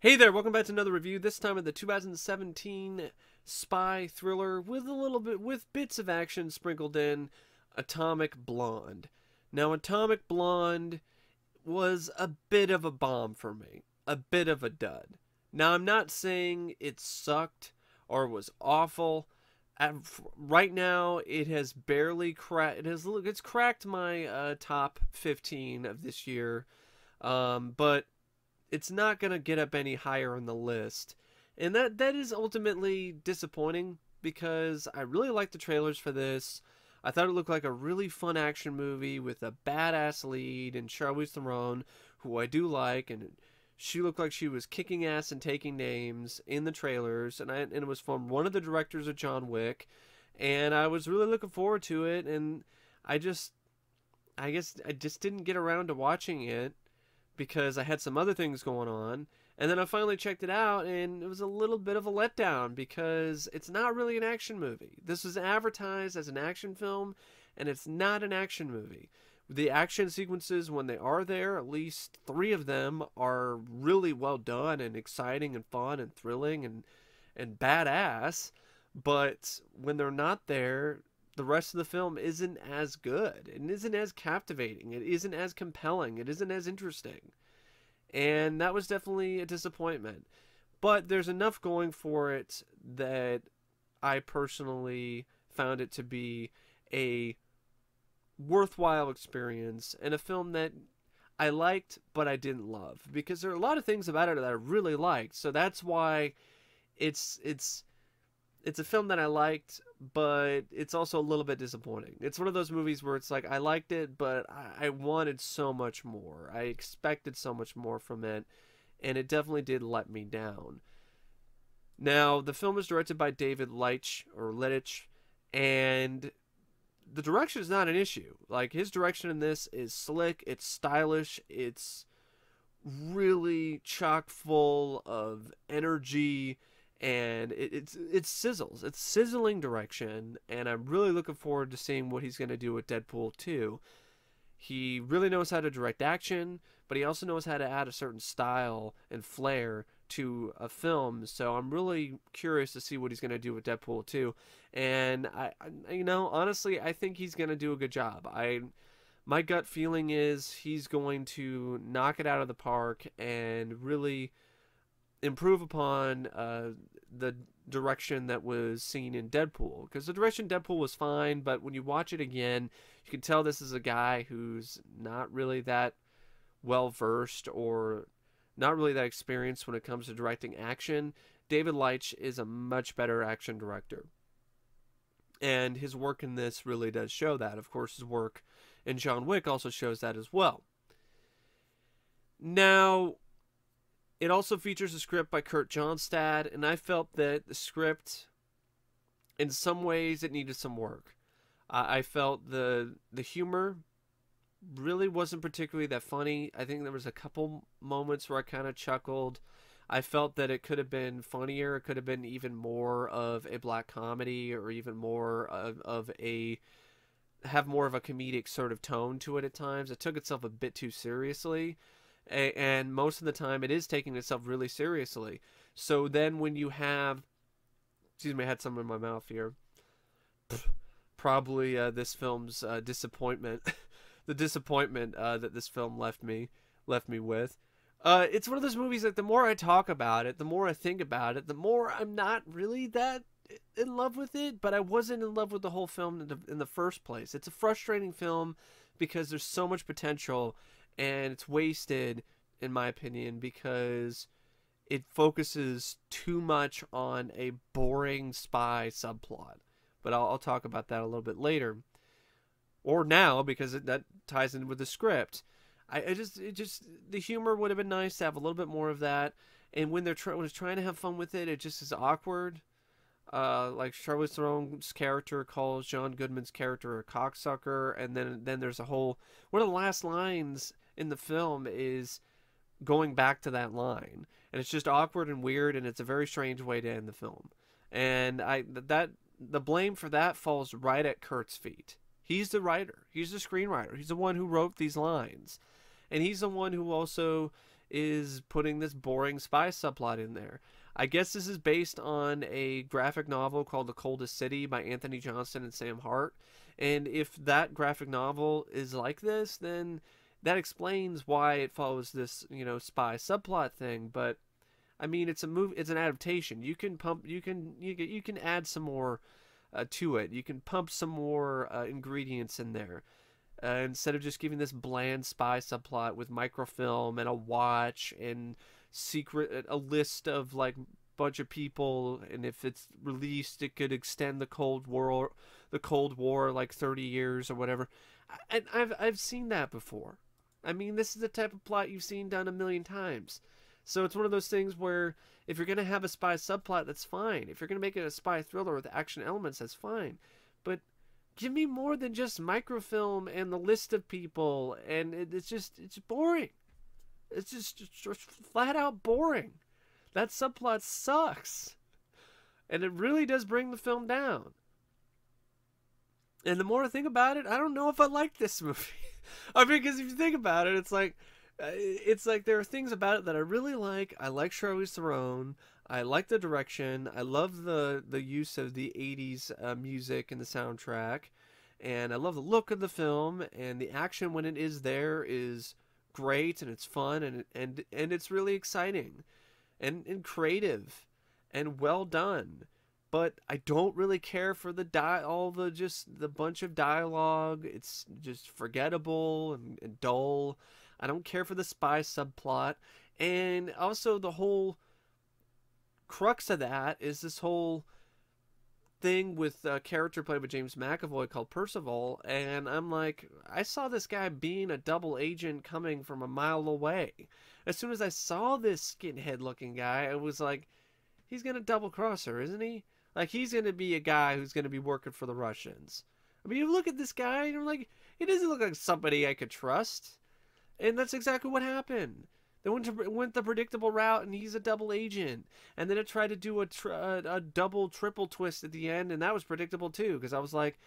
Hey there, welcome back to another review. This time of the 2017 spy thriller with bits of action sprinkled in, Atomic Blonde. Now, Atomic Blonde was a bit of a bomb for me, a bit of a dud. Now, I'm not saying it sucked or was awful. Right now, it has barely cracked. It's cracked my top 15 of this year, but it's not going to get up any higher on the list. And that is ultimately disappointing because I really liked the trailers for this. I thought it looked like a really fun action movie with a badass lead and Charlize Theron, who I do like, and she looked like she was kicking ass and taking names in the trailers, and it was from one of the directors of John Wick, and I was really looking forward to it, and I guess I just didn't get around to watching it because I had some other things going on. And then I finally checked it out, and it was a little bit of a letdown because it's not really an action movie. This was advertised as an action film, and it's not an action movie. The action sequences, when they are there, at least 3 of them are really well done and exciting and fun and thrilling and badass. But when they're not there, the rest of the film isn't as good. It isn't as captivating. It isn't as compelling. It isn't as interesting. And that was definitely a disappointment. But there's enough going for it that I personally found it to be a worthwhile experience and a film that I liked but I didn't love. Because there are a lot of things about it that I really liked. So that's why it's a film that I liked, but it's also a little bit disappointing. It's one of those movies where it's like, I liked it, but I wanted so much more. I expected so much more from it, and it definitely did let me down. Now, the film is directed by David Leitch, or Leitch, and the direction is not an issue. Like, his direction in this is slick, it's stylish, it's really chock full of energy, and it sizzles. It's sizzling direction, and I'm really looking forward to seeing what he's going to do with Deadpool 2. He really knows how to direct action, but he also knows how to add a certain style and flair to a film, so I'm really curious to see what he's going to do with Deadpool 2. And honestly, I think he's going to do a good job. My gut feeling is he's going to knock it out of the park and really improve upon the direction that was seen in Deadpool. Because the direction Deadpool was fine, but when you watch it again, you can tell this is a guy who's not really that well-versed or not really that experienced when it comes to directing action. David Leitch is a much better action director. And his work in this really does show that. Of course, his work in John Wick also shows that as well. Now, it also features a script by Kurt Johnstad, and I felt that the script, in some ways, it needed some work. I felt the humor really wasn't particularly that funny. I think there was a couple moments where I kind of chuckled. I felt that it could have been funnier. It could have been even more of a black comedy, or even more have more of a comedic sort of tone to it at times. It took itself a bit too seriously. And most of the time it is taking itself really seriously. So then when you have, excuse me, I had something in my mouth here. Probably this film's disappointment, the disappointment that this film left me with. It's one of those movies that the more I talk about it, the more I think about it, the more I'm not really that in love with it. But I wasn't in love with the whole film in the first place. It's a frustrating film because there's so much potential, and it's wasted, in my opinion, because it focuses too much on a boring spy subplot. But I'll talk about that a little bit later, or now, because that ties in with the script. The humor would have been nice to have a little bit more of that. And when when it's trying to have fun with it, it just is awkward. Like Charlize Theron's character calls John Goodman's character a cocksucker, and then there's a whole, one of the last lines in the film is going back to that line, and it's just awkward and weird, and it's a very strange way to end the film. And the blame for that falls right at Kurt's feet. He's the writer, he's the screenwriter, he's the one who wrote these lines, and he's the one who also is putting this boring spy subplot in there. I guess this is based on a graphic novel called The Coldest City by Anthony Johnston and Sam Hart. And if that graphic novel is like this, then that explains why it follows this, spy subplot thing. But I mean, it's an adaptation. You can add some more to it. You can pump some more ingredients in there. Instead of just giving this bland spy subplot with microfilm and a watch and a list of like bunch of people, and if it's released it could extend the Cold War like 30 years or whatever. I've seen that before. I mean, this is the type of plot you've seen done a million times. So it's one of those things where if you're going to have a spy subplot, that's fine. If you're going to make it a spy thriller with action elements, that's fine. But give me more than just microfilm and the list of people, and it's boring. It's just flat out boring. That subplot sucks. And it really does bring the film down. And the more I think about it, I don't know if I like this movie. I mean, because if you think about it, it's like there are things about it that I really like. I like Charlize Theron. I like the direction. I love the use of the 80s music in the soundtrack. And I love the look of the film. And the action when it is there is great, and it's fun, and it's really exciting and creative and well done. But I don't really care for the bunch of dialogue. It's just forgettable and dull. I don't care for the spy subplot. And also the whole crux of that is this whole thing with a character played by James McAvoy called Percival. And I'm like, I saw this guy being a double agent coming from a mile away. As soon as I saw this skinhead looking guy, I was like, he's going to double cross her, isn't he? Like, he's going to be a guy who's going to be working for the Russians. I mean, you look at this guy, and you're like, he doesn't look like somebody I could trust. And that's exactly what happened. They went the predictable route, and he's a double agent. And then it tried to do a double, triple twist at the end, and that was predictable, too. Because I was like,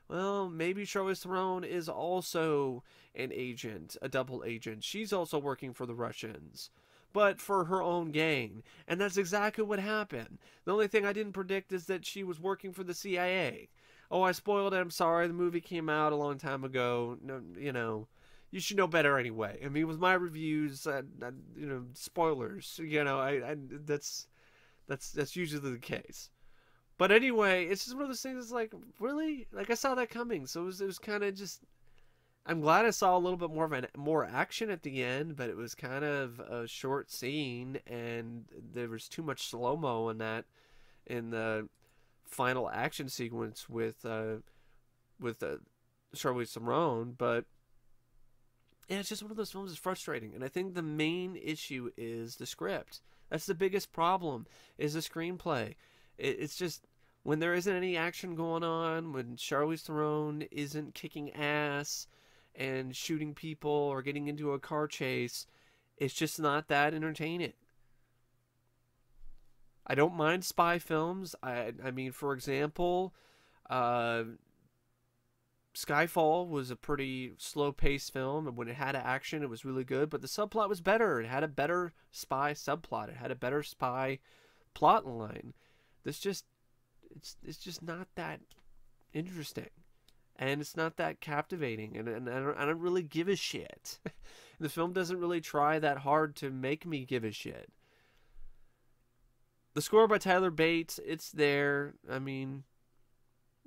well, maybe Charlize Theron is also an agent, a double agent. She's also working for the Russians, but for her own gain. And that's exactly what happened. The only thing I didn't predict is that she was working for the CIA. Oh, I spoiled it. I'm sorry. The movie came out a long time ago. No, you should know better anyway. I mean, with my reviews, spoilers. That's usually the case. But anyway, it's just one of those things. It's like, really, like, I saw that coming. So it was kind of just. I'm glad I saw a little bit more action at the end, but it was kind of a short scene, and there was too much slow-mo in the final action sequence with Charlize Theron. But yeah, it's just one of those films that's frustrating, and I think the main issue is the script. That's the biggest problem, is the screenplay. It's just, when there isn't any action going on, when Charlize Theron isn't kicking ass and shooting people or getting into a car chase, it's just not that entertaining. I don't mind spy films. I mean, for example, Skyfall was a pretty slow-paced film, and when it had action, it was really good, but the subplot was better. It had a better spy subplot. It had a better spy plot line. It's just not that interesting. And it's not that captivating, and I don't really give a shit. The film doesn't really try that hard to make me give a shit. The score by Tyler Bates, it's there. I mean,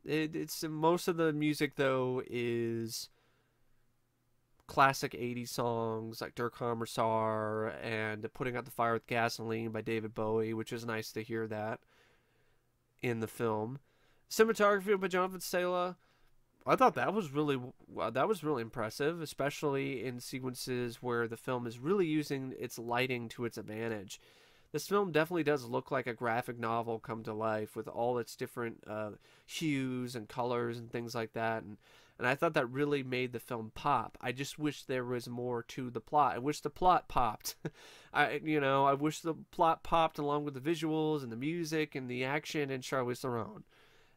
it's most of the music, though, is classic 80s songs like Der Kommissar and Putting Out the Fire with Gasoline by David Bowie, which is nice to hear that in the film. Cinematography by John Boutella. I thought that was really impressive, especially in sequences where the film is really using its lighting to its advantage. This film definitely does look like a graphic novel come to life with all its different hues and colors and things like that. And I thought that really made the film pop. I just wish there was more to the plot. I wish the plot popped. I wish the plot popped along with the visuals and the music and the action and Charlize Theron.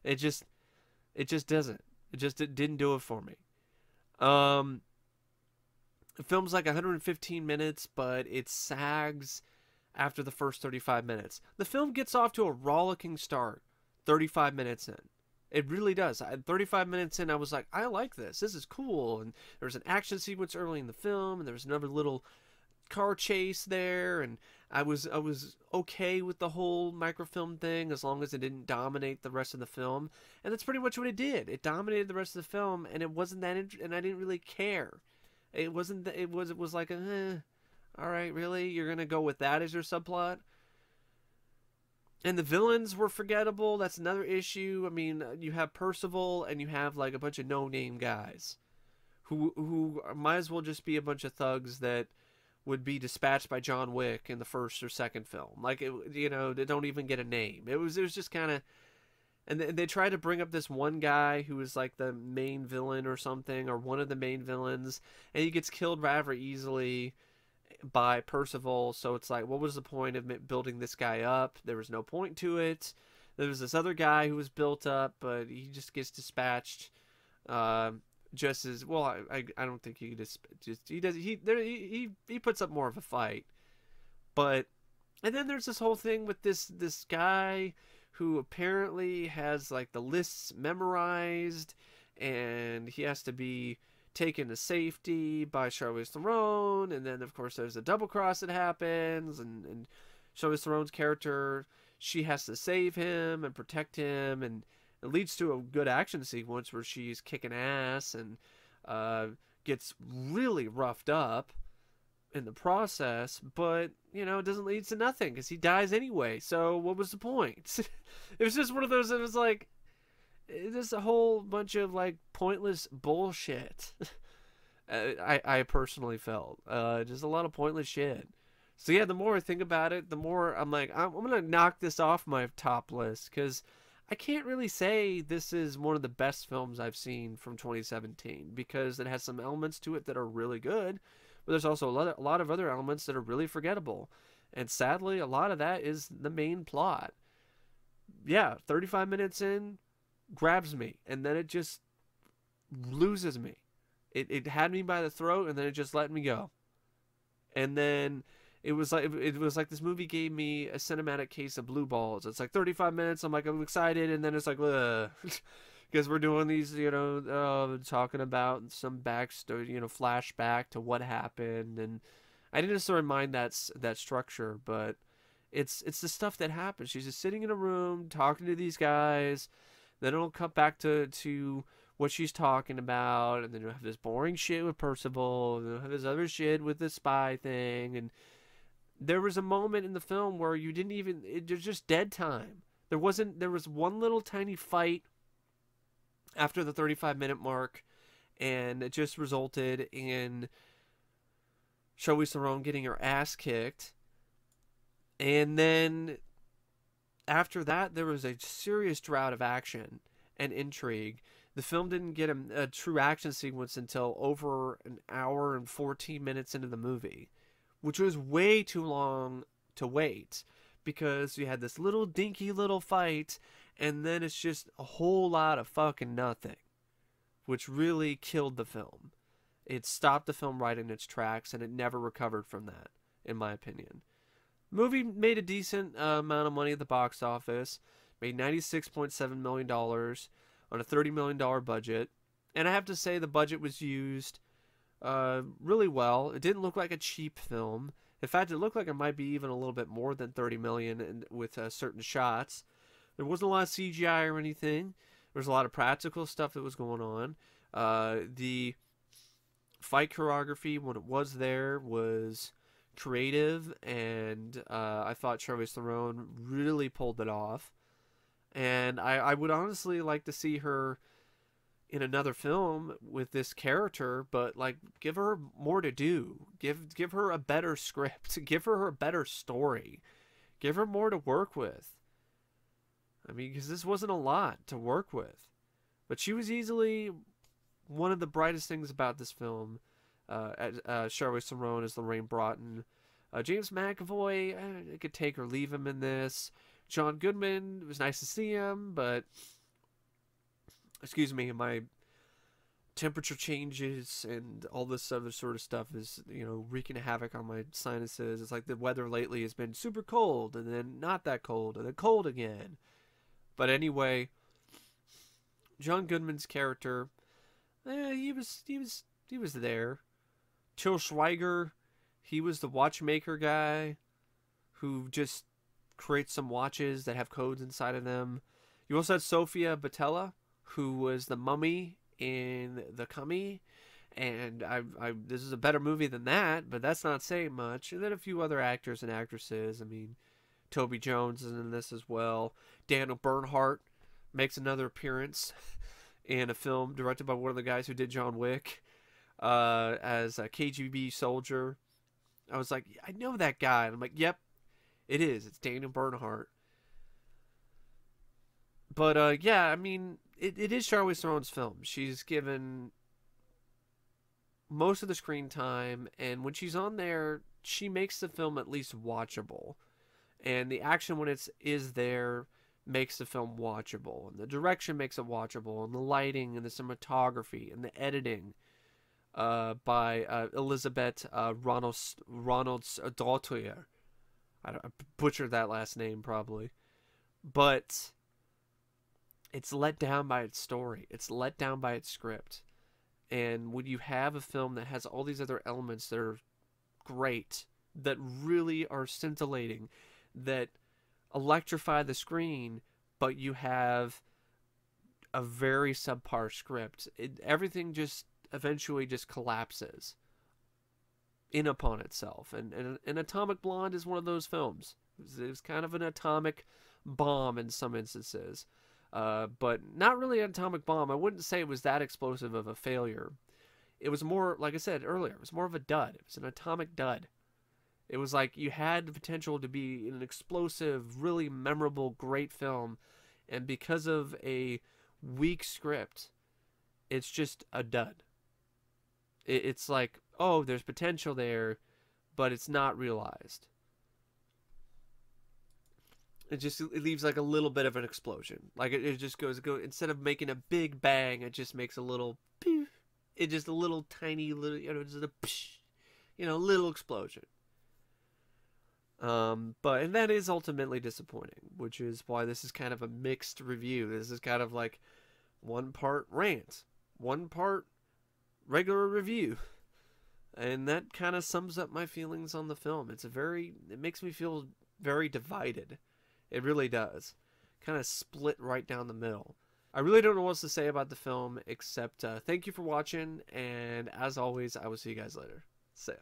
It just doesn't. It didn't do it for me. The film's like 115 minutes, but it sags after the first 35 minutes. The film gets off to a rollicking start 35 minutes in. It really does. 35 minutes in, I was like, I like this. This is cool. And there was an action sequence early in the film, and there was another little car chase there, and I was okay with the whole microfilm thing as long as it didn't dominate the rest of the film. And that's pretty much what it did. It dominated the rest of the film, and it wasn't that and I didn't really care. It wasn't it was like all right, really? You're going to go with that as your subplot? And the villains were forgettable. That's another issue. I mean, you have Percival and you have like a bunch of no-name guys who might as well just be a bunch of thugs that would be dispatched by John Wick in the first or second film. Like, they don't even get a name. It was just kind of, and they tried to bring up this one guy who was like the main villain or something, or one of the main villains, and he gets killed rather easily by Percival. So it's like, what was the point of building this guy up? There was no point to it. There was this other guy who was built up, but he just gets dispatched. Just as well, I don't think he just he puts up more of a fight, but and then there's this whole thing with this guy who apparently has like the lists memorized, and he has to be taken to safety by Charlize Theron, and then of course there's a double cross that happens, and Charlize Theron's character, she has to save him and protect him, and it leads to a good action sequence where she's kicking ass and gets really roughed up in the process, but, it doesn't lead to nothing because he dies anyway, so what was the point? It was just one of those that was like, there's a whole bunch of, like, pointless bullshit. I personally felt. Just a lot of pointless shit. So yeah, the more I think about it, the more I'm like, I'm going to knock this off my top list, because I can't really say this is one of the best films I've seen from 2017, because it has some elements to it that are really good, but there's also a lot of other elements that are really forgettable. And sadly, a lot of that is the main plot. Yeah, 35 minutes in, grabs me, and then it just loses me. It had me by the throat, and then it just let me go. And then it was like this movie gave me a cinematic case of blue balls. It's like 35 minutes. I'm excited, and then it's like, because we're doing these, talking about some backstory, flashback to what happened, and I didn't necessarily mind that structure, but it's the stuff that happens. She's just sitting in a room talking to these guys. Then it'll cut back to what she's talking about, and then you'll have this boring shit with Percival, and you'll have this other shit with the spy thing, and there was a moment in the film where you didn't even, there's just dead time. There was one little tiny fight after the 35-minute mark, and it just resulted in Charlize Theron getting her ass kicked. And then after that, there was a serious drought of action and intrigue. The film didn't get a true action sequence until over an hour and 14 minutes into the movie, which was way too long to wait, because you had this little dinky little fight, and then it's just a whole lot of fucking nothing, which really killed the film. It stopped the film right in its tracks, and it never recovered from that, in my opinion. The movie made a decent amount of money at the box office, made $96.7 million on a $30 million budget, and I have to say the budget was used really well. It didn't look like a cheap film. In fact, it looked like it might be even a little bit more than $30 million with certain shots. There wasn't a lot of CGI or anything. There was a lot of practical stuff that was going on. The fight choreography, when it was there, was creative, and I thought Charlize Theron really pulled it off. And I would honestly like to see her in another film with this character, but like, give her more to do. Give her a better script. Give her a better story. Give her more to work with. I mean, because this wasn't a lot to work with, but she was easily one of the brightest things about this film. Charlize Theron as Lorraine Broughton. James McAvoy, I could take or leave him in this. John Goodman, it was nice to see him, but excuse me, my temperature changes and all this other sort of stuff is, wreaking havoc on my sinuses. It's like the weather lately has been super cold and then not that cold and then cold again. But anyway, John Goodman's character, he was there. Til Schweiger, he was the watchmaker guy who just creates some watches that have codes inside of them. You also had Sofia Boutella, who was the mummy in The Mummy, and this is a better movie than that, but that's not saying much. And then a few other actors and actresses. I mean, Toby Jones is in this as well. Daniel Bernhardt makes another appearance in a film directed by one of the guys who did John Wick, as a KGB soldier. I was like, I know that guy. And I'm like, yep, it is. It's Daniel Bernhardt. But yeah, I mean, it is Charlize Theron's film. She's given most of the screen time, and when she's on there, she makes the film at least watchable. And the action, when is there, makes the film watchable, and the direction makes it watchable, and the lighting and the cinematography and the editing by Elizabeth Ronald's daughter. I butchered that last name probably, but it's let down by its story. It's let down by its script. And when you have a film that has all these other elements that are great, that really are scintillating, that electrify the screen, but you have a very subpar script, everything just eventually just collapses in upon itself. And Atomic Blonde is one of those films. It was kind of an atomic bomb in some instances. But not really an atomic bomb. I wouldn't say it was that explosive of a failure. It was more, like I said earlier, it was more of a dud. It was an atomic dud. It was like you had the potential to be an explosive, really memorable, great film, and because of a weak script, it's just a dud. It's like, oh, there's potential there, but it's not realized. It leaves like a little bit of an explosion. Like it just goes instead of making a big bang, it just makes a little poof. It just a little tiny little, just a psh, little explosion. And that is ultimately disappointing, which is why this is kind of a mixed review. This is kind of like one part rant, one part regular review. And that kind of sums up my feelings on the film. It makes me feel very divided. It really does. Kind of split right down the middle. I really don't know what else to say about the film, except thank you for watching, and as always, I will see you guys later. See ya.